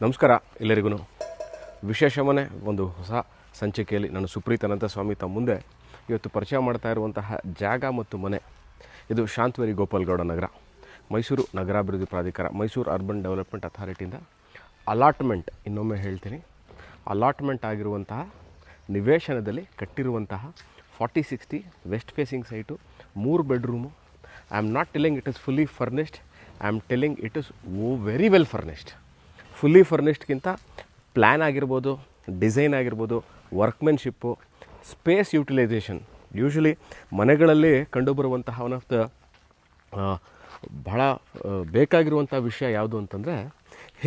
ನಮಸ್ಕಾರ ಎಲ್ಲರಿಗೂ. ವಿಶೇಷ ಮನೆ ಒಂದು ಹೊಸ ಸಂಚಿಕೆಯಲ್ಲಿ ನಾನು ಸುಪ್ರೀತ್ ಅನಂತ ಸ್ವಾಮಿ ತಮ್ಮ ಮುಂದೆ ಇವತ್ತು ಪರಿಚಯ ಮಾಡ್ತಾ ಇರುವಂತಹ ಜಾಗ ಮತ್ತು ಮನೆ ಇದು ಶಾಂತವೇರಿ ಗೋಪಾಲ್ಗೌಡ ನಗರ, ಮೈಸೂರು ನಗರಾಭಿವೃದ್ಧಿ ಪ್ರಾಧಿಕಾರ, ಮೈಸೂರು ಅರ್ಬನ್ ಡೆವಲಪ್ಮೆಂಟ್ ಅಥಾರಿಟಿಯಿಂದ ಅಲಾಟ್ಮೆಂಟ್, ಇನ್ನೊಮ್ಮೆ ಹೇಳ್ತೀನಿ, ಅಲಾಟ್ಮೆಂಟ್ ಆಗಿರುವಂತಹ ನಿವೇಶನದಲ್ಲಿ ಕಟ್ಟಿರುವಂತಹ 40-60 west facing site, 3 bedroom. I am not telling it is fully furnished, I am telling it is very well furnished. Fully ಫರ್ನಿಶ್ಡ್ಗಿಂತ ಪ್ಲ್ಯಾನ್ ಆಗಿರ್ಬೋದು, ಡಿಸೈನ್ ಆಗಿರ್ಬೋದು, ವರ್ಕ್ಮೆನ್ಶಿಪ್ಪು, ಸ್ಪೇಸ್ ಯುಟಿಲೈಸೇಷನ್. ಯೂಶ್ವಲಿ ಮನೆಗಳಲ್ಲಿ ಕಂಡುಬರುವಂತಹ ಒನ್ ಆಫ್ ದ ಬಹಳ ಬೇಕಾಗಿರುವಂಥ ವಿಷಯ ಯಾವುದು ಅಂತಂದರೆ,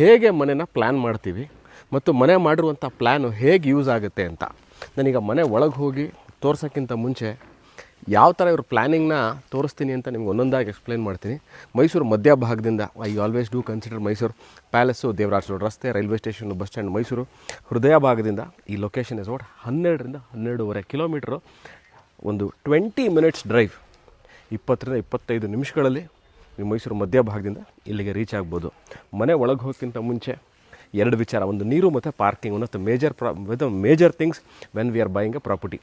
ಹೇಗೆ ಮನೆನ ಪ್ಲ್ಯಾನ್ ಮಾಡ್ತೀವಿ ಮತ್ತು ಮನೆ ಮಾಡಿರುವಂಥ ಪ್ಲ್ಯಾನು ಹೇಗೆ ಯೂಸ್ ಆಗುತ್ತೆ ಅಂತ. ನಾನೀಗ ಮನೆ ಒಳಗೆ ಹೋಗಿ ತೋರ್ಸೋಕ್ಕಿಂತ ಮುಂಚೆ ಯಾವ ಥರ ಇವ್ರ ಪ್ಲ್ಯಾನಿಂಗ್ನ ತೋರಿಸ್ತೀನಿ ಅಂತ ನಿಮ್ಗೆ ಒಂದೊಂದಾಗಿ ಎಕ್ಸ್ಪ್ಲೈನ್ ಮಾಡ್ತೀನಿ. ಮೈಸೂರು ಮಧ್ಯಭಾಗದಿಂದ I always do consider Mysuru palace, Devaraja road ರಸ್ತೆ, railway station, bus stand, Mysuru ಹೃದಯ ಭಾಗದಿಂದ ಈ ಲೊಕೇಶನ್ ಇಸ್ ಅಬೌಟ್ 12ರಿಂದ 12.5 ಕಿಲೋಮೀಟ್ರು. ಒಂದು 20 ಮಿನಿಟ್ಸ್ ಡ್ರೈವ್, 20ರಿಂದ 25 ನಿಮಿಷಗಳಲ್ಲಿ ನೀವು ಮೈಸೂರು ಮಧ್ಯಭಾಗದಿಂದ ಇಲ್ಲಿಗೆ ರೀಚ್ ಆಗ್ಬೋದು. ಮನೆ ಒಳಗೆ ಹೋಗೋಕ್ಕಿಂತ ಮುಂಚೆ 2 ವಿಚಾರ, ಒಂದು ನೀರು ಮತ್ತು parking. One of the major things when we are buying a property.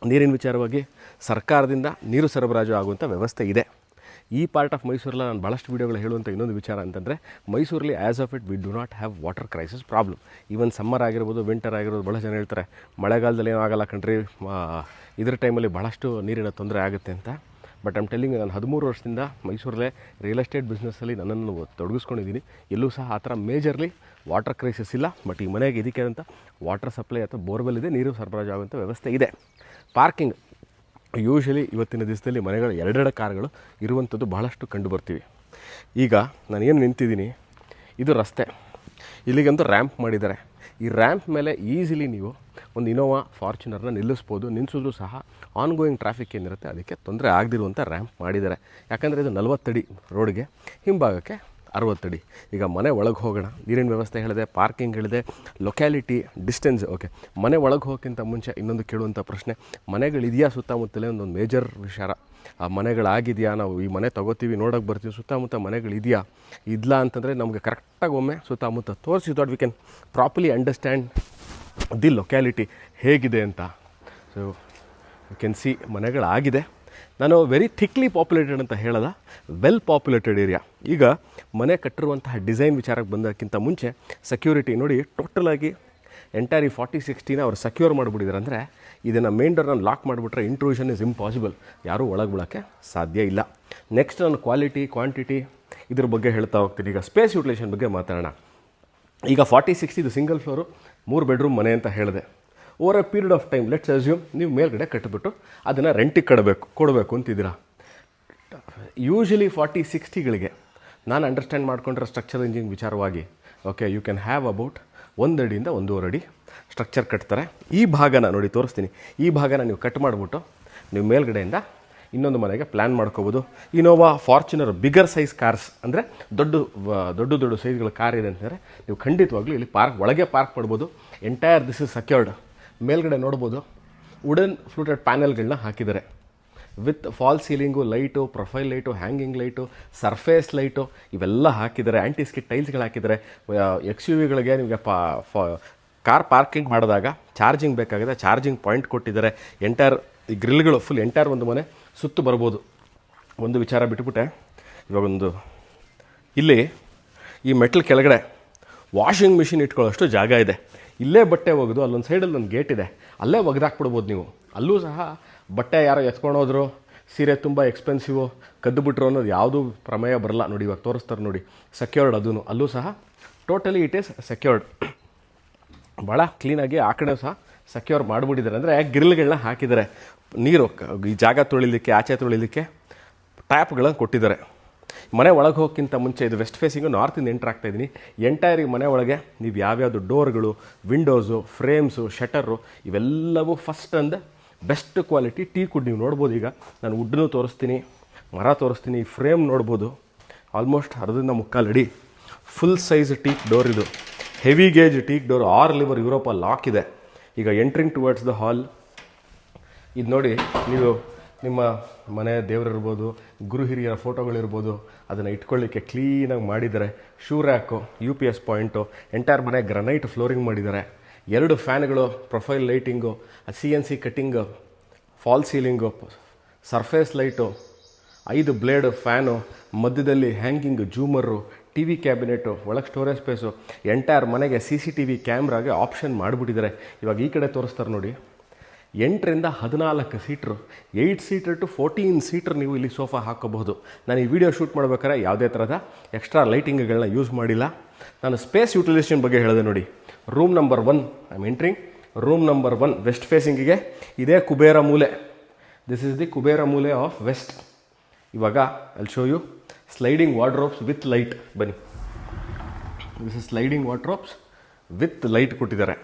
ನೀರಿನ ವಿಚಾರವಾಗಿ ಸರ್ಕಾರದಿಂದ ನೀರು ಸರಬರಾಜು ಆಗುವಂಥ ವ್ಯವಸ್ಥೆ ಇದೆ. ಈ ಪಾರ್ಟ್ ಆಫ್ ಮೈಸೂರಲ್ಲಿ ನಾನು ಭಾಳಷ್ಟು ವೀಡಿಯೋಗಳು ಹೇಳುವಂಥ ಇನ್ನೊಂದು ವಿಚಾರ ಅಂತಂದರೆ, ಮೈಸೂರಲ್ಲಿ as of it we do not have water crisis problem. Even summer ಆಗಿರ್ಬೋದು, ವಿಂಟರ್ ಆಗಿರ್ಬೋದು, ಭಾಳ ಜನ ಹೇಳ್ತಾರೆ ಮಳೆಗಾಲದಲ್ಲಿ ಏನೂ ಆಗಲ್ಲ ಕಣ್ರಿ, ಇದ್ರ ಟೈಮಲ್ಲಿ ಭಾಳಷ್ಟು ನೀರಿನ ತೊಂದರೆ ಆಗುತ್ತೆ ಅಂತ. ಬಟ್ ಐಮ್ ಟೆಲ್ಲಿಂಗ್, ನಾನು 13 ವರ್ಷದಿಂದ ಮೈಸೂರಲ್ಲೇ ರಿಯಲ್ ಎಸ್ಟೇಟ್ ಬಿಸ್ನೆಸ್ಸಲ್ಲಿ ನನ್ನನ್ನು ತೊಡಗಿಸ್ಕೊಂಡಿದ್ದೀನಿ. ಎಲ್ಲೂ ಸಹ ಆ ಥರ ಮೇಜರ್ಲಿ ವಾಟರ್ ಕ್ರೈಸಿಸ್ ಇಲ್ಲ. ಬಟ್ ಈ ಮನೆಗೆ ಇದಕ್ಕೆ ಅಂತ ವಾಟರ್ ಸಪ್ಲೈ ಅಥವಾ ಬೋರ್ವೆಲ್ ಇದೆ, ನೀರು ಸರಬರಾಜು ಆಗುವಂಥ ವ್ಯವಸ್ಥೆ ಇದೆ. ಪಾರ್ಕಿಂಗ್ ಯೂಶ್ವಲಿ ಇವತ್ತಿನ ದಿವಸದಲ್ಲಿ ಮನೆಗಳು 2 ಕಾರ್ಗಳು ಇರುವಂಥದ್ದು ಬಹಳಷ್ಟು ಕಂಡು ಬರ್ತೀವಿ. ಈಗ ನಾನು ಏನು ನಿಂತಿದ್ದೀನಿ, ಇದು ರಸ್ತೆ, ಇಲ್ಲಿಗಂತೂ ರ್ಯಾಂಪ್ ಮಾಡಿದ್ದಾರೆ. ಈ ರ್ಯಾಂಪ್ ಮೇಲೆ ಈಸಿಲಿ ನೀವು ಒಂದು ಇನೋವಾ ಫಾರ್ಚುನರ್ನ ನಿಲ್ಲಿಸ್ಬೋದು. ನಿಲ್ಲಿಸಿದ್ರು ಸಹ ಆನ್ಗೋಯಿಂಗ್ ಟ್ರಾಫಿಕ್ ಏನಿರುತ್ತೆ ಅದಕ್ಕೆ ತೊಂದರೆ ಆಗದಿರುವಂಥ ರ್ಯಾಂಪ್ ಮಾಡಿದ್ದಾರೆ. ಯಾಕಂದರೆ ಇದು 40 ಅಡಿ ರೋಡ್ಗೆ, ಹಿಂಭಾಗಕ್ಕೆ 60 ಅಡಿ. ಈಗ ಮನೆ ಒಳಗೆ ಹೋಗೋಣ. ನೀರಿನ ವ್ಯವಸ್ಥೆ ಹೇಳಿದೆ, ಪಾರ್ಕಿಂಗ್ ಹೇಳಿದೆ, ಲೊಕ್ಯಾಲಿಟಿ, ಡಿಸ್ಟೆನ್ಸ್. ಓಕೆ, ಮನೆ ಒಳಗೆ ಹೋಗೋಕ್ಕಿಂತ ಮುಂಚೆ ಇನ್ನೊಂದು ಕೇಳುವಂಥ ಪ್ರಶ್ನೆ, ಮನೆಗಳಿದೆಯಾ ಸುತ್ತಮುತ್ತಲೇ ಒಂದೊಂದು ಮೇಜರ್ ವಿಚಾರ. ಆ ಮನೆಗಳಾಗಿದೆಯಾ, ನಾವು ಈ ಮನೆ ತೊಗೋತೀವಿ, ನೋಡೋಕೆ ಬರ್ತೀವಿ, ಸುತ್ತಮುತ್ತ ಮನೆಗಳಿದೆಯಾ, ಇಲ್ಲ ಅಂತಂದರೆ ನಮಗೆ ಕರೆಕ್ಟಾಗಿ ಒಮ್ಮೆ ಸುತ್ತಮುತ್ತ ತೋರಿಸಿ that we can properly understand the locality ಹೇಗಿದೆ ಅಂತ. ಸೊ ಯು ಕ್ಯಾನ್ ಸಿ ಮನೆಗಳಾಗಿದೆ. ನಾನು ವೆರಿ ಥಿಕ್ಲಿ ಪಾಪ್ಯುಲೇಟೆಡ್ ಅಂತ ಹೇಳೋದ, ವೆಲ್ ಪಾಪ್ಯುಲೇಟೆಡ್ ಏರಿಯಾ. ಈಗ ಮನೆ ಕಟ್ಟಿರುವಂತಹ ಡಿಸೈನ್ ವಿಚಾರಕ್ಕೆ ಬಂದಕ್ಕಿಂತ ಮುಂಚೆ ಸೆಕ್ಯೂರಿಟಿ ನೋಡಿ, ಟೋಟಲಾಗಿ ಎಂಟೈರ್ ಈ 40-60ನ ಅವ್ರು ಸೆಕ್ಯೂರ್ ಮಾಡಿಬಿಟ್ಟಿದ್ದಾರೆ. ಅಂದರೆ ಇದನ್ನು ಮೇನ್ ಡೋರ್ನ ಲಾಕ್ ಮಾಡಿಬಿಟ್ರೆ ಇಂಟ್ರೂಷನ್ ಇಸ್ ಇಂಪಾಸಿಬಲ್, ಯಾರೂ ಒಳಗೆ ಬಿಡೋಕ್ಕೆ ಸಾಧ್ಯ ಇಲ್ಲ. ನೆಕ್ಸ್ಟ್ ನಾನು ಕ್ವಾಲಿಟಿ, ಕ್ವಾಂಟಿಟಿ ಇದ್ರ ಬಗ್ಗೆ ಹೇಳ್ತಾ ಹೋಗ್ತೀನಿ. ಈಗ ಸ್ಪೇಸ್ ಯುಟಿಲೈಸೇಷನ್ ಬಗ್ಗೆ ಮಾತಾಡೋಣ. ಈಗ 40-60 ಇದು ಸಿಂಗಲ್ ಫ್ಲೋರು, 3 ಬೆಡ್ರೂಮ್ ಮನೆ ಅಂತ ಹೇಳಿದೆ. Over a period of time let's assume ನೀವು ಮೇಲ್ಗಡೆ ಕಟ್ಟಿಬಿಟ್ಟು ಅದನ್ನು ರೆಂಟಿಗೆ ಕೊಡಬೇಕು ಅಂತಿದ್ದೀರಾ. ಯೂಶ್ವಲಿ 40-60ಗಳಿಗೆ ನಾನು ಅಂಡರ್ಸ್ಟ್ಯಾಂಡ್ ಮಾಡ್ಕೊಂಡ್ರೆ ಸ್ಟ್ರಕ್ಚರ್ ಇಂಜಿನಿಯರಿಂಗ್ ವಿಚಾರವಾಗಿ, okay, you can have about 1 ಅಡಿಯಿಂದ 1.5 ಅಡಿ ಸ್ಟ್ರಕ್ಚರ್ ಕಟ್ತಾರೆ. ಈ ಭಾಗನ ನೋಡಿ ತೋರಿಸ್ತೀನಿ. ಈ ಭಾಗನ ನೀವು ಕಟ್ ಮಾಡಿಬಿಟ್ಟು ನೀವು ಮೇಲ್ಗಡೆಯಿಂದ ಇನ್ನೊಂದು ಮನೆಗೆ ಪ್ಲ್ಯಾನ್ ಮಾಡ್ಕೋಬೋದು. Innova Fortuner bigger size cars ಅಂದರೆ ದೊಡ್ಡ ಸೈಜ್ಗಳ ಕಾರ್ ಇದೆ ಅಂತಂದರೆ ನೀವು ಖಂಡಿತವಾಗ್ಲೂ ಇಲ್ಲಿ ಒಳಗೆ ಪಾರ್ಕ್ ಮಾಡ್ಬೋದು. Entire this is secured. ಮೇಲ್ಗಡೆ ನೋಡ್ಬೋದು ವುಡನ್ ಫ್ಲೂಟೆಡ್ ಪ್ಯಾನೆಲ್ಗಳನ್ನ ಹಾಕಿದ್ದಾರೆ with fall ceiling, light, profile light, hanging light, surface light ಇವೆಲ್ಲ ಹಾಕಿದ್ದಾರೆ. ಆ್ಯಂಟಿಸ್ಕಿಟ್ ಟೈಲ್ಸ್ಗಳು ಹಾಕಿದ್ದಾರೆ. XUVಗಳಿಗೆ ನಿಮಗೆ ಕಾರ್ ಪಾರ್ಕಿಂಗ್ ಮಾಡಿದಾಗ ಚಾರ್ಜಿಂಗ್ ಬೇಕಾಗಿದೆ, ಚಾರ್ಜಿಂಗ್ ಪಾಯಿಂಟ್ ಕೊಟ್ಟಿದ್ದಾರೆ. ಎಂಟೈರ್ ಈ ಗ್ರಿಲ್ಗಳು ಫುಲ್ ಎಂಟೈರ್ ಒಂದು ಮನೆ ಸುತ್ತು ಬರ್ಬೋದು. ಒಂದು ವಿಚಾರ ಬಿಟ್ಬಿಟ್ಟೆ, ಇವಾಗೊಂದು ಇಲ್ಲಿ ಈ ಮೆಟ್ಲ್ ಕೆಳಗಡೆ ವಾಷಿಂಗ್ ಮಿಷಿನ್ ಇಟ್ಕೊಳ್ಳೋಷ್ಟು ಜಾಗ ಇದೆ. ಇಲ್ಲೇ ಬಟ್ಟೆ ಒಗೆದು ಅಲ್ಲೊಂದು ಸೈಡಲ್ಲಿ ಒಂದು ಗೇಟ್ ಇದೆ, ಅಲ್ಲೇ ಒಗೆದಾಕ್ಬಿಡ್ಬೋದು ನೀವು. ಅಲ್ಲೂ ಸಹ ಬಟ್ಟೆ ಯಾರೋ ಎತ್ಕೊಂಡೋದ್ರು, ಸೀರೆ ತುಂಬ ಎಕ್ಸ್ಪೆನ್ಸಿವು, ಕದ್ದುಬಿಟ್ರು ಅನ್ನೋದು ಯಾವುದೂ ಪ್ರಮೇಯ ಬರಲ್ಲ. ನೋಡಿ ಇವಾಗ ತೋರಿಸ್ತಾರೆ ನೋಡಿ, ಸೆಕ್ಯೂರ್ಡ್. ಅದೂ ಅಲ್ಲೂ ಸಹ ಟೋಟಲಿ ಇಟ್ ಈಸ್ ಸೆಕ್ಯೂರ್ಡ್. ಭಾಳ ಕ್ಲೀನಾಗಿ ಆ ಕಡೆ ಸಹ ಸೆಕ್ಯೂರ್ ಮಾಡಿಬಿಟ್ಟಿದ್ದಾರೆ. ಅಂದರೆ ಗ್ರಿಲ್ಗಳನ್ನ ಹಾಕಿದ್ದಾರೆ. ನೀರು ಈ ಜಾಗ ತೊಳಿಲಿಕ್ಕೆ, ಆಚೆ ತೊಳಿಲಿಕ್ಕೆ ಟ್ಯಾಪ್ಗಳನ್ನು ಕೊಟ್ಟಿದ್ದಾರೆ. ಮನೆ ಒಳಗೆ ಹೋಗೋಕ್ಕಿಂತ ಮುಂಚೆ ಇದು ವೆಸ್ಟ್ ಫೇಸಿಂಗು, ನಾರ್ತಿಂದ ಎಂಟ್ರ್ ಆಗ್ತಾಯಿದ್ದೀನಿ. ಎಂಟೈರ್ ಮನೆ ಒಳಗೆ ನೀವು ಯಾವ್ಯಾವುದು ಡೋರ್ಗಳು, ವಿಂಡೋಸು, ಫ್ರೇಮ್ಸು, ಶಟರು ಇವೆಲ್ಲವೂ first and best quality teak wood ನೀವು ನೋಡ್ಬೋದು. ಈಗ ನಾನು ವುಡ್ನೂ ತೋರಿಸ್ತೀನಿ, ಮರ ತೋರಿಸ್ತೀನಿ. ಈ ಫ್ರೇಮ್ ನೋಡ್ಬೋದು, ಆಲ್ಮೋಸ್ಟ್ 1.25 ಅಡಿ ಫುಲ್ ಸೈಜ್ ಟೀಕ್ ಡೋರ್. ಇದು heavy gauge teak door, 6 liver Europe lock ಇದೆ. ಈಗ ಎಂಟ್ರಿಂಗ್ ಟುವರ್ಡ್ಸ್ ದ ಹಾಲ್ ಇದು ನೋಡಿ, ನೀವು ನಿಮ್ಮ ಮನೆ ದೇವರಿರ್ಬೋದು, ಗುರು ಹಿರಿಯರ ಫೋಟೋಗಳಿರ್ಬೋದು, ಅದನ್ನು ಇಟ್ಕೊಳ್ಳಿಕ್ಕೆ ಕ್ಲೀನಾಗಿ ಮಾಡಿದ್ದಾರೆ. Shoe rack, UPS point, entire ಮನೆ ಗ್ರನೈಟ್ ಫ್ಲೋರಿಂಗ್ ಮಾಡಿದ್ದಾರೆ. 2 ಫ್ಯಾನ್ಗಳು, profile lighting, CNC cutting, false ceiling, surface light, 5 blade fan, ಮಧ್ಯದಲ್ಲಿ ಹ್ಯಾಂಗಿಂಗ್ ಜೂಮರು, TV ಕ್ಯಾಬಿನೆಟು, ಒಳಗೆ ಸ್ಟೋರೇಜ್ ಸ್ಪೇಸು, ಎಂಟೈರ್ ಮನೆಗೆ CCTV ಕ್ಯಾಮ್ರಾಗೆ ಆಪ್ಷನ್ ಮಾಡಿಬಿಟ್ಟಿದ್ದಾರೆ. ಇವಾಗ ಈ ಕಡೆ ತೋರಿಸ್ತಾರೆ ನೋಡಿ, 8ರಿಂದ 14 ಸೀಟ್ರು, 8 ಸೀಟರ್ ಟು 14 ಸೀಟರ್ ನೀವು ಇಲ್ಲಿ ಸೋಫಾ ಹಾಕೋಬಹುದು. ನಾನು ಈ ವಿಡಿಯೋ ಶೂಟ್ ಮಾಡ್ಬೇಕಾದ್ರೆ ಯಾವುದೇ ಥರದ ಎಕ್ಸ್ಟ್ರಾ ಲೈಟಿಂಗ್ಗಳನ್ನ ಯೂಸ್ ಮಾಡಿಲ್ಲ. ನಾನು ಸ್ಪೇಸ್ ಯುಟಿಲೈಸೇಷನ್ ಬಗ್ಗೆ ಹೇಳಿದೆ ನೋಡಿ. Room number 1 I am entering. Room number 1 west ಫೇಸಿಂಗಿಗೆ ಇದೇ ಕುಬೇರ ಮೂಲೆ. ದಿಸ್ ಇಸ್ ದಿ ಕುಬೇರ ಮೂಲೆ ಆಫ್ ವೆಸ್ಟ್. ಇವಾಗ I'll show you sliding wardrobes with light. ಬನ್ನಿ, this is sliding wardrobes with light ಕೊಟ್ಟಿದ್ದಾರೆ.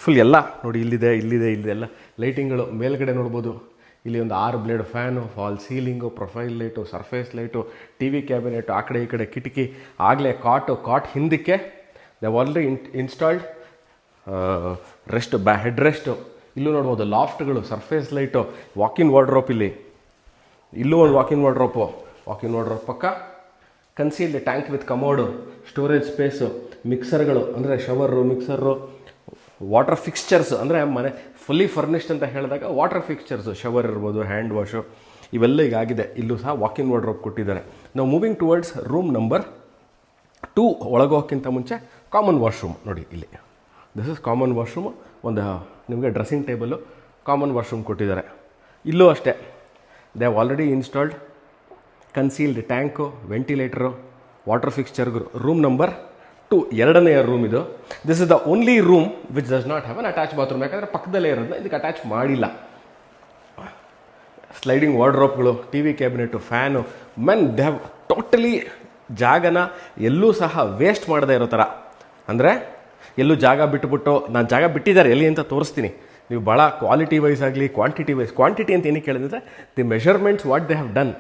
ಫುಲ್ ಎಲ್ಲ ನೋಡಿ, ಇಲ್ಲಿದೆ ಎಲ್ಲ ಲೈಟಿಂಗ್ಗಳು. ಮೇಲ್ಗಡೆ ನೋಡ್ಬೋದು, ಇಲ್ಲಿ ಒಂದು 6 blade fan, false ceiling, profile light, surface light, TV cabinet, ಆ ಕಡೆ ಈ ಕಡೆ ಕಿಟಕಿ. ಆಗಲೇ ಕಾಟ್ ಹಿಂದಕ್ಕೆ they already installed head rest. ಇಲ್ಲೂ ನೋಡ್ಬೋದು ಲಾಫ್ಟ್ಗಳು, ಸರ್ಫೇಸ್ ಲೈಟು, ವಾಕಿನ್ ವಾರ್ಡ್ರೋಪ್. ಇಲ್ಲೂ ಒಂದು ವಾಕಿನ್ ವಾರ್ಡ್ರೋಪ್ ಪಕ್ಕ concealed tank with commode, storage space, ಮಿಕ್ಸರ್ಗಳು ಅಂದರೆ ಶವರು, ಮಿಕ್ಸರು, ವಾಟರ್ ಫಿಕ್ಸ್ಚರ್ಸ್ ಅಂದರೆ ಮನೆ ಫುಲ್ಲಿ ಫರ್ನಿಶ್ಡ್ ಅಂತ ಹೇಳಿದಾಗ ವಾಟರ್ ಫಿಕ್ಸ್ಚರ್ಸು, ಶವರ್ ಇರ್ಬೋದು, ಹ್ಯಾಂಡ್ ವಾಶು, ಇವೆಲ್ಲ ಈಗಾಗಿದೆ. ಇಲ್ಲೂ ಸಹ ವಾಕಿನ್ ವಾರ್ಡ್ರೋಬ್ ಕೊಟ್ಟಿದ್ದಾರೆ. ನಾವು ಮೂವಿಂಗ್ ಟುವರ್ಡ್ಸ್ ರೂಮ್ ನಂಬರ್ 2. ಒಳಗೋಕ್ಕಿಂತ ಮುಂಚೆ ಕಾಮನ್ ವಾಶ್ರೂಮ್ ನೋಡಿ. ಇಲ್ಲಿ ದಿಸ್ ಇಸ್ ಕಾಮನ್ ವಾಶ್ರೂಮ್. ಒಂದು ನಿಮಗೆ ಡ್ರೆಸ್ಸಿಂಗ್ ಟೇಬಲು, ಕಾಮನ್ ವಾಶ್ರೂಮ್ ಕೊಟ್ಟಿದ್ದಾರೆ. ಇಲ್ಲೂ ಅಷ್ಟೇ, they have already installed concealed tank, ventilator, water ಫಿಕ್ಸ್ಚರ್ಗಳು. ರೂಮ್ ನಂಬರ್ 2 2ನೇ ರೂಮ್ ಇದು. This is the only room which does not have an attach bathroom. ಯಾಕಂದರೆ ಪಕ್ಕದಲ್ಲೇ ಇರೋದನ್ನ ಇದಕ್ಕೆ ಅಟ್ಯಾಚ್ ಮಾಡಿಲ್ಲ. ಸ್ಲೈಡಿಂಗ್ ವಾರ್ಡ್ರೋಬ್ಗಳು, TV cabinet, fan. They have totally ಜಾಗನ ಎಲ್ಲೂ ಸಹ ವೇಸ್ಟ್ ಮಾಡದೇ ಇರೋ ಥರ, ಅಂದರೆ ಎಲ್ಲೂ ಜಾಗ ಬಿಟ್ಟುಬಿಟ್ಟು, ನಾನು ಜಾಗ ಬಿಟ್ಟಿದ್ದಾರೆ ಎಲ್ಲಿ ಅಂತ ತೋರಿಸ್ತೀನಿ. ನೀವು ಭಾಳ ಕ್ವಾಲಿಟಿ ವೈಸ್ ಆಗಲಿ ಕ್ವಾಂಟಿಟಿ ವೈಸ್, ಕ್ವಾಂಟಿಟಿ ಅಂತ ಏನಕ್ಕೆ ಕೇಳಿದ್ರೆ the measurements what they have done,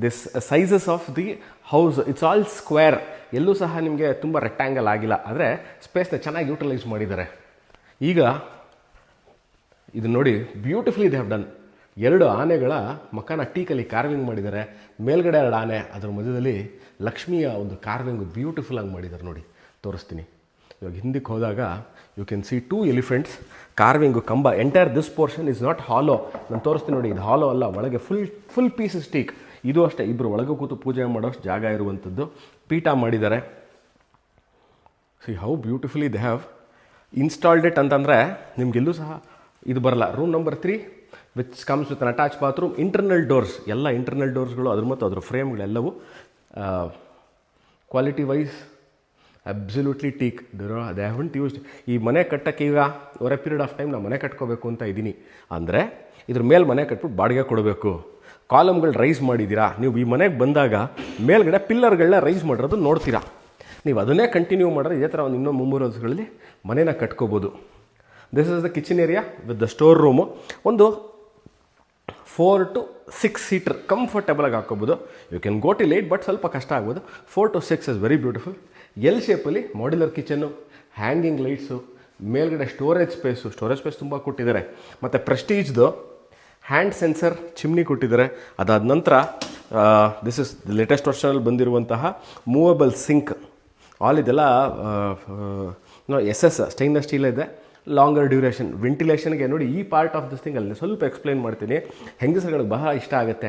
this sizes of the house, it's all square. ಎಲ್ಲೂ ಸಹ ನಿಮಗೆ ತುಂಬ ರೆಕ್ಟ್ಯಾಂಗಲ್ ಆಗಿಲ್ಲ, ಆದರೆ ಸ್ಪೇಸ್ನ ಚೆನ್ನಾಗಿ ಯೂಟಿಲೈಸ್ ಮಾಡಿದ್ದಾರೆ. ಈಗ ಇದು ನೋಡಿ, ಬ್ಯೂಟಿಫುಲಿ ದೇ ಹ್ಯಾವ್ ಡನ್. 2 ಆನೆಗಳ ಮಕಾನ ಟೀಕಲ್ಲಿ ಕಾರ್ವಿಂಗ್ ಮಾಡಿದ್ದಾರೆ. ಮೇಲ್ಗಡೆ 2 ಆನೆ, ಅದರ ಮಧ್ಯದಲ್ಲಿ ಲಕ್ಷ್ಮಿಯ ಒಂದು ಕಾರ್ವಿಂಗ್ ಬ್ಯೂಟಿಫುಲ್ ಆಗಿ ಮಾಡಿದ್ದಾರೆ ನೋಡಿ. ತೋರಿಸ್ತೀನಿ. ಇವಾಗ ಹಿಂದಕ್ಕೆ ಹೋದಾಗ you can see 2 elephants carving, ಕಂಬ. Entire this portion is not hollow. ನಾನು ತೋರಿಸ್ತೀನಿ ನೋಡಿ, ಇದು ಹಾಲೋ ಅಲ್ಲ, ಒಳಗೆ ಫುಲ್ ಪೀಸಸ್ ಟೀಕ್. ಇದು ಅಷ್ಟೇ, ಇಬ್ಬರು ಒಳಗೆ ಕೂತು ಪೂಜೆ ಮಾಡೋಷ್ಟು ಜಾಗ ಇರುವಂಥದ್ದು. ಪೀಠ ಮಾಡಿದ್ದಾರೆ. See how beautifully they have installed it ಅಂತಂದರೆ ನಿಮಗೆಲ್ಲೂ ಸಹ ಇದು ಬರಲ್ಲ. Room number 3 which comes with an attach bathroom. Internal doors, ಎಲ್ಲ ಇಂಟರ್ನಲ್ ಡೋರ್ಸ್ಗಳು, ಅದ್ರ ಮತ್ತು ಅದ್ರ ಫ್ರೇಮ್ಗಳೆಲ್ಲವೂ quality wise absolutely teak. They haven't used. ಈ ಮನೆ ಕಟ್ಟಕ್ಕೆ ಈಗ over a period of time ನಾನು ಮನೆ ಕಟ್ಕೋಬೇಕು ಅಂತ ಇದ್ದೀನಿ ಅಂದರೆ ಇದ್ರ ಮೇಲೆ ಮನೆ ಕಟ್ಬಿಟ್ಟು ಬಾಡಿಗೆ ಕೊಡಬೇಕು. ಕಾಲಮ್ಗಳು ರೈಸ್ ಮಾಡಿದ್ದೀರಾ, ನೀವು ಈ ಮನೆಗೆ ಬಂದಾಗ ಮೇಲ್ಗಡೆ ಪಿಲ್ಲರ್ಗಳನ್ನ ರೈಸ್ ಮಾಡಿರೋದು ನೋಡ್ತೀರಾ. ನೀವು ಅದನ್ನೇ ಕಂಟಿನ್ಯೂ ಮಾಡಿದ್ರೆ ಇದೇ ಥರ ಒಂದು ಇನ್ನೂ 3 ವರ್ಷಗಳಲ್ಲಿ ಮನೇನ ಕಟ್ಕೋಬೋದು. This is the kitchen area with the store room. ಒಂದು 4 to 6 ಸೀಟರ್ ಕಂಫರ್ಟೇಬಲಾಗಿ ಹಾಕೋಬೋದು. You can go till 8, but ಸ್ವಲ್ಪ ಕಷ್ಟ ಆಗ್ಬೋದು. 4 to 6 is very beautiful. L ಶೇಪಲ್ಲಿ ಮಾಡ್ಯುಲರ್ ಕಿಚನ್ನು, ಹ್ಯಾಂಗಿಂಗ್ ಲೈಟ್ಸು, ಮೇಲ್ಗಡೆ ಸ್ಟೋರೇಜ್ ಸ್ಪೇಸ್ ತುಂಬ ಕೊಟ್ಟಿದ್ದಾರೆ. ಮತ್ತು ಪ್ರೆಸ್ಟೀಜ್ದು ಹ್ಯಾಂಡ್ ಸೆನ್ಸರ್ ಚಿಮ್ನಿ ಕೊಟ್ಟಿದ್ದಾರೆ. ಅದಾದ ನಂತರ ದಿಸ್ ಇಸ್ ಲೇಟೆಸ್ಟ್ ವರ್ಷನಲ್ಲಿ ಬಂದಿರುವಂತಹ ಮೂವಬಲ್ ಸಿಂಕ್. ಆಲ್ ಇದೆಲ್ಲ SS ಸ್ಟೈನ್ಲೆಸ್ ಸ್ಟೀಲ್ ಇದೆ. Longer duration. ವೆಂಟಿಲೇಷನ್ಗೆ ನೋಡಿ, ಈ ಪಾರ್ಟ್ ಆಫ್ ದಿಸ್ ಥಿಂಗ್ ಅಲ್ಲಿ ಸ್ವಲ್ಪ ಎಕ್ಸ್ಪ್ಲೈನ್ ಮಾಡ್ತೀನಿ. ಹೆಂಗಸರುಗಳಿಗೆ ಬಹಳ ಇಷ್ಟ ಆಗುತ್ತೆ.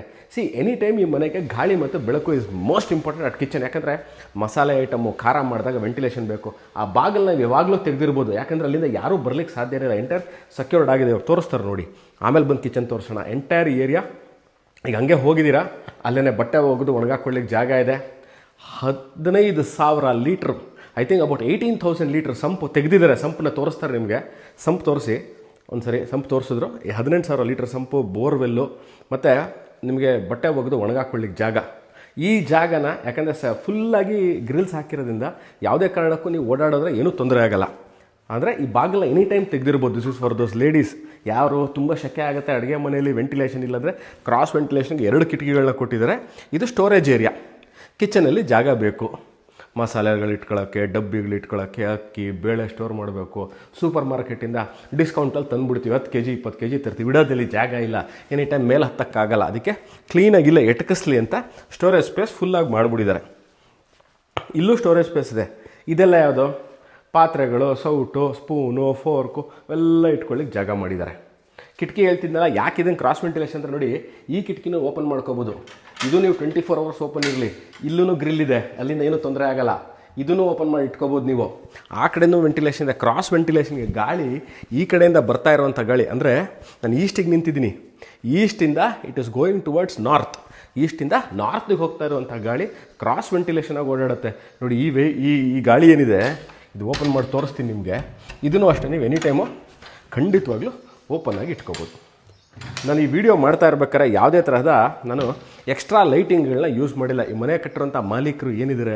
ಎನಿ ಟೈಮ್ ಈ ಮನೆಗೆ ಗಾಳಿ ಮತ್ತು ಬೆಳಕು is most important at kitchen. ಯಾಕಂದರೆ ಮಸಾಲೆ ಐಟಮು, ಖಾರ ಮಾಡಿದಾಗ ವೆಂಟಿಲೇಷನ್ ಬೇಕು. ಆ ಬಾಗಿಲನ್ನ ನಾವು ಯಾವಾಗಲೂ ತೆಗೆದಿರ್ಬೋದು, ಯಾಕಂದರೆ ಅಲ್ಲಿಂದ ಯಾರೂ ಬರ್ಲಿಕ್ಕೆ ಸಾಧ್ಯ ಇಲ್ಲ. ಎಂಟೈರ್ ಸೆಕ್ಯೂರ್ಡ್ ಆಗಿದೆ. ಇವಾಗ ತೋರಿಸ್ತಾರೆ ನೋಡಿ. ಆಮೇಲೆ ಬಂದು ಕಿಚನ್ ತೋರಿಸೋಣ. ಎಂಟೈರ್ ಏರಿಯಾ ಈಗ ಹಂಗೆ ಹೋಗಿದ್ದೀರಾ, ಅಲ್ಲೇ ಬಟ್ಟೆ ಹೋಗೋದು ಒಣಗಾಕೊಳ್ಳಿಕ್ಕೆ ಜಾಗ ಇದೆ. 15,000 litre, I think about 18,000 litre sump ತೆಗೆದಿದ್ದಾರೆ. ಸಂಪನ್ನ ತೋರಿಸ್ತಾರೆ ನಿಮಗೆ. ಸಂಪು ತೋರಿಸಿ ಒಂದ್ಸರಿ. ಸಂಪು ತೋರಿಸಿದ್ರು. 18,000 ಲೀಟ್ರ್ ಸಂಪು, ಬೋರ್ವೆಲ್ಲು, ಮತ್ತು ನಿಮಗೆ ಬಟ್ಟೆ ಒಗೆದು ಒಣಗಾಕೊಳ್ಳಿಕ್ಕೆ ಜಾಗ. ಈ ಜಾಗನ ಯಾಕಂದರೆ ಫುಲ್ಲಾಗಿ ಗ್ರಿಲ್ಸ್ ಹಾಕಿರೋದ್ರಿಂದ ಯಾವುದೇ ಕಾರಣಕ್ಕೂ ನೀವು ಓಡಾಡಿದ್ರೆ ಏನೂ ತೊಂದರೆ ಆಗೋಲ್ಲ. ಆದರೆ ಈ ಬಾಗಿಲನ್ನ ಎನಿ ಟೈಮ್ ತೆಗೆದಿರ್ಬೋದು. This is for those ladies ಯಾರು ತುಂಬ ಶೆಕೆ ಆಗುತ್ತೆ, ಅಡುಗೆ ಮನೆಯಲ್ಲಿ ವೆಂಟಿಲೇಷನ್ ಇಲ್ಲಾಂದರೆ ಕ್ರಾಸ್ ವೆಂಟಿಲೇಷನ್ಗೆ 2 ಕಿಟಕಿಗಳನ್ನ ಕೊಟ್ಟಿದ್ದಾರೆ. ಇದು ಸ್ಟೋರೇಜ್ ಏರಿಯಾ. ಕಿಚನಲ್ಲಿ ಜಾಗ ಬೇಕು. ಮಸಾಲೆಗಳು ಇಟ್ಕೊಳ್ಳೋಕ್ಕೆ, ಡಬ್ಬಿಗಳು ಇಟ್ಕೊಳ್ಳೋಕ್ಕೆ, ಅಕ್ಕಿ ಬೇಳೆ ಸ್ಟೋರ್ ಮಾಡಬೇಕು. ಸೂಪರ್ ಮಾರ್ಕೆಟಿಂದ ಡಿಸ್ಕೌಂಟಲ್ಲಿ ತಂದುಬಿಡ್ತೀವಿ, 10 kg 20 kg ತರ್ತೀವಿ. ಇಡೋದಲ್ಲಿ ಜಾಗ ಇಲ್ಲ, ಎನಿ ಟೈಮ್ ಮೇಲೆ ಹತ್ತಕ್ಕಾಗಲ್ಲ. ಅದಕ್ಕೆ ಕ್ಲೀನಾಗಿಲ್ಲ ಎಟಕಿಸ್ಲಿ ಅಂತ ಸ್ಟೋರೇಜ್ ಸ್ಪೇಸ್ ಫುಲ್ಲಾಗಿ ಮಾಡಿಬಿಟ್ಟಿದ್ದಾರೆ. ಇಲ್ಲೂ ಸ್ಟೋರೇಜ್ ಸ್ಪೇಸ್ ಇದೆ. ಇದೆಲ್ಲ ಯಾವುದು? ಪಾತ್ರೆಗಳು, ಸೌಟು, ಸ್ಪೂನು, ಫೋರ್ಕು ಎಲ್ಲ ಇಟ್ಕೊಳ್ಳಿಕ್ಕೆ ಜಾಗ ಮಾಡಿದ್ದಾರೆ. ಕಿಟಕಿ ಹೇಳ್ತಿದ್ದಲ್ಲ, ಯಾಕೆ ಇದನ್ನು ಕ್ರಾಸ್ ವೆಂಟಿಲೇಷನ್ ಅಂತ ನೋಡಿ. ಈ ಕಿಟಕಿನೂ ಓಪನ್ ಮಾಡ್ಕೋಬೋದು. ಇದು ನೀವು 24 hours ಓಪನ್ ಇರಲಿ. ಇಲ್ಲೂ ಗ್ರಿಲ್ ಇದೆ, ಅಲ್ಲಿಂದ ಏನೂ ತೊಂದರೆ ಆಗಲ್ಲ. ಇದನ್ನು ಓಪನ್ ಮಾಡಿ ಇಟ್ಕೋಬೋದು ನೀವು. ಆ ಕಡೆಯೂ ವೆಂಟಿಲೇಷನ್ ಇದೆ. ಕ್ರಾಸ್ ವೆಂಟಿಲೇಷನ್ಗೆ ಗಾಳಿ ಈ ಕಡೆಯಿಂದ ಬರ್ತಾ ಇರುವಂಥ ಗಾಳಿ, ಅಂದರೆ ನಾನು ಈಸ್ಟಿಗೆ ನಿಂತಿದ್ದೀನಿ, ಈಸ್ಟಿಂದ it is going towards north. ಈಸ್ಟಿಂದ ನಾರ್ತಿಗೆ ಹೋಗ್ತಾ ಇರುವಂಥ ಗಾಳಿ ಕ್ರಾಸ್ ವೆಂಟಿಲೇಷನಾಗಿ ಓಡಾಡುತ್ತೆ ನೋಡಿ. ಈ ಗಾಳಿ ಏನಿದೆ, ಇದು ಓಪನ್ ಮಾಡಿ ತೋರಿಸ್ತೀನಿ ನಿಮಗೆ. ಇದನ್ನು ಅಷ್ಟೇ ನೀವು ಎನಿ ಟೈಮು ಖಂಡಿತವಾಗ್ಲೂ ಓಪನ್ ಆಗಿ ಇಟ್ಕೋಬೋದು. ನಾನು ಈ ವಿಡಿಯೋ ಮಾಡ್ತಾ ಇರ್ಬೇಕಾದ್ರೆ ಯಾವುದೇ ತರಹದ ನಾನು ಎಕ್ಸ್ಟ್ರಾ ಲೈಟಿಂಗ್ಗಳನ್ನ ಯೂಸ್ ಮಾಡಿಲ್ಲ. ಈ ಮನೆ ಕಟ್ಟಿರೋಂಥ ಮಾಲೀಕರು ಏನಿದ್ದಾರೆ,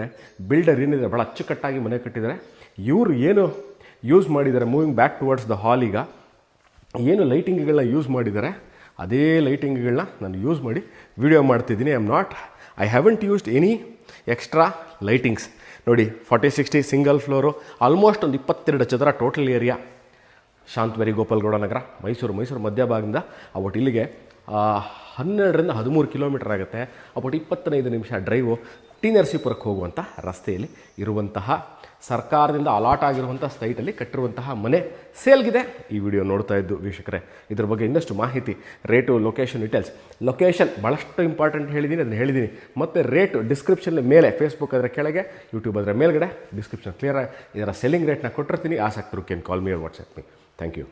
ಬಿಲ್ಡರ್ ಏನಿದ್ದಾರೆ, ಭಾಳ ಅಚ್ಚುಕಟ್ಟಾಗಿ ಮನೆ ಕಟ್ಟಿದ್ದಾರೆ. ಇವರು ಏನು ಯೂಸ್ ಮಾಡಿದ್ದಾರೆ, moving back towards the hall, ಈಗ ಏನು ಲೈಟಿಂಗ್ಗಳನ್ನ ಯೂಸ್ ಮಾಡಿದ್ದಾರೆ ಅದೇ ಲೈಟಿಂಗ್ಗಳನ್ನ ನಾನು ಯೂಸ್ ಮಾಡಿ ವಿಡಿಯೋ ಮಾಡ್ತಿದ್ದೀನಿ. I haven't used any extra lightings. ನೋಡಿ 40-60 ಸಿಂಗಲ್ ಫ್ಲೋರು, ಆಲ್ಮೋಸ್ಟ್ ಒಂದು 22 ಚದರ ಟೋಟಲ್ ಏರಿಯಾ. ಶಾಂತವೇರಿ ಗೋಪಾಲ್ಗೌಡ ನಗರ, ಮೈಸೂರು ಮಧ್ಯಭಾಗದಿಂದ ಅಬೌಟ್ ಇಲ್ಲಿಗೆ 12ರಿಂದ 13 ಕಿಲೋಮೀಟರ್ ಆಗುತ್ತೆ. ಅಬೌಟ್ 25 ನಿಮಿಷ ಡ್ರೈವು. ಟಿ ನರಸೀಪುರಕ್ಕೆ ಹೋಗುವಂಥ ರಸ್ತೆಯಲ್ಲಿ ಇರುವಂತಹ ಸರ್ಕಾರದಿಂದ ಅಲಾಟ್ ಆಗಿರುವಂಥ ಸೈಟಲ್ಲಿ ಕಟ್ಟಿರುವಂತಹ ಮನೆ ಸೇಲ್ಗಿದೆ. ಈ ವಿಡಿಯೋ ನೋಡ್ತಾ ಇದ್ದು ವೀಕ್ಷಕರೇ, ಇದ್ರ ಬಗ್ಗೆ ಇನ್ನಷ್ಟು ಮಾಹಿತಿ, ರೇಟು, ಲೊಕೇಶನ್ ಡೀಟೇಲ್ಸ್. ಲೊಕೇಶನ್ ಭಾಳಷ್ಟು ಇಂಪಾರ್ಟೆಂಟ್ ಹೇಳಿದ್ದೀನಿ, ಅದನ್ನು ಹೇಳಿದ್ದೀನಿ. ಮತ್ತು ರೇಟು ಡಿಸ್ಕ್ರಿಪ್ಷನ್ ಮೇಲೆ, ಫೇಸ್ಬುಕ್ ಅದರ ಕೆಳಗೆ, ಯೂಟ್ಯೂಬ್ ಅದರ ಮೇಲ್ಗಡೆ ಡಿಸ್ಕ್ರಿಪ್ಷನ್ ಕ್ಲಿಯರ್ ಇದರ ಸೆಲ್ಲಿಂಗ್ ರೇಟ್ನ ಕೊಟ್ಟಿರ್ತೀನಿ. ಆಸಕ್ತರು can call me or WhatsApp me. Thank you.